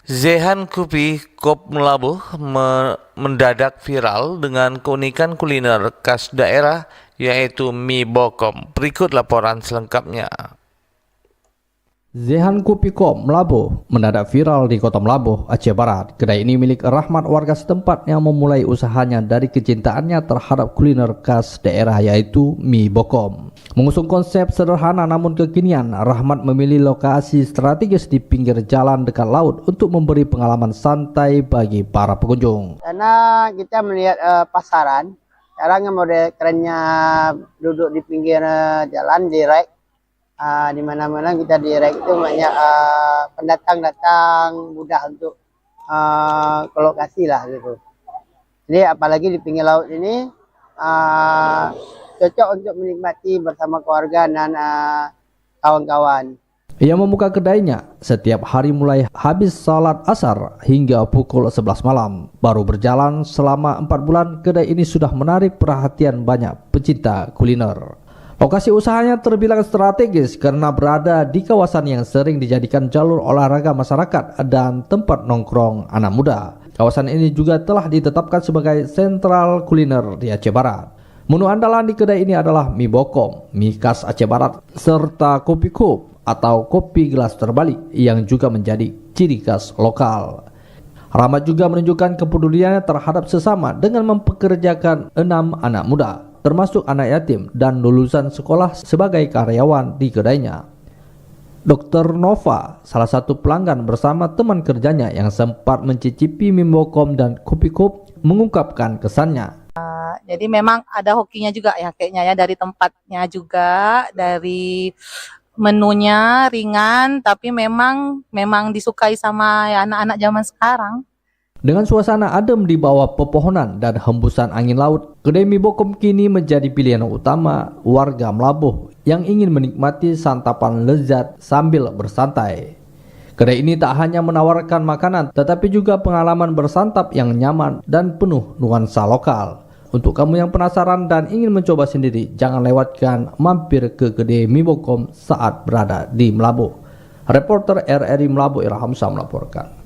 Zehan Kopi Kop Melabuh mendadak viral dengan keunikan kuliner khas daerah yaitu mie bokom. Berikut laporan selengkapnya. Zehan Kopi Kop Melabuh mendadak viral di Kota Melabuh, Aceh Barat. Kedai ini milik Rahmat, warga setempat yang memulai usahanya dari kecintaannya terhadap kuliner khas daerah yaitu mie bokom. Mengusung konsep sederhana namun kekinian, Rahmat memilih lokasi strategis di pinggir jalan dekat laut untuk memberi pengalaman santai bagi para pengunjung. Karena kita melihat pasaran, sekarang yang model kerennya duduk di pinggir jalan direct. Di mana-mana kita direct itu banyak pendatang datang mudah untuk ke lokasi lah gitu. Jadi apalagi di pinggir laut ini cocok untuk menikmati bersama keluarga dan kawan-kawan. Ia membuka kedainya setiap hari mulai habis salat asar hingga pukul 11 malam. Baru berjalan selama 4 bulan, kedai ini sudah menarik perhatian banyak pecinta kuliner. Lokasi usahanya terbilang strategis karena berada di kawasan yang sering dijadikan jalur olahraga masyarakat dan tempat nongkrong anak muda. Kawasan ini juga telah ditetapkan sebagai sentral kuliner di Aceh Barat. Menu andalan di kedai ini adalah mie bokom, mie khas Aceh Barat, serta kopi kop atau kopi gelas terbalik yang juga menjadi ciri khas lokal. Rahmat juga menunjukkan kepeduliannya terhadap sesama dengan mempekerjakan 6 anak muda, termasuk anak yatim dan lulusan sekolah sebagai karyawan di kedainya. Dr. Nova, salah satu pelanggan bersama teman kerjanya yang sempat mencicipi mie bokom dan kopi kop, mengungkapkan kesannya. Jadi memang ada hokinya juga ya kayaknya ya, dari tempatnya juga, dari menunya ringan tapi memang disukai sama ya anak-anak zaman sekarang. Dengan suasana adem di bawah pepohonan dan hembusan angin laut, kedai mie bokom kini menjadi pilihan utama warga Melabuh yang ingin menikmati santapan lezat sambil bersantai. Kedai ini tak hanya menawarkan makanan, tetapi juga pengalaman bersantap yang nyaman dan penuh nuansa lokal. Untuk kamu yang penasaran dan ingin mencoba sendiri, jangan lewatkan mampir ke kedai mie bokom saat berada di Melabuh. Reporter RRI Melabuh Irhamsa melaporkan.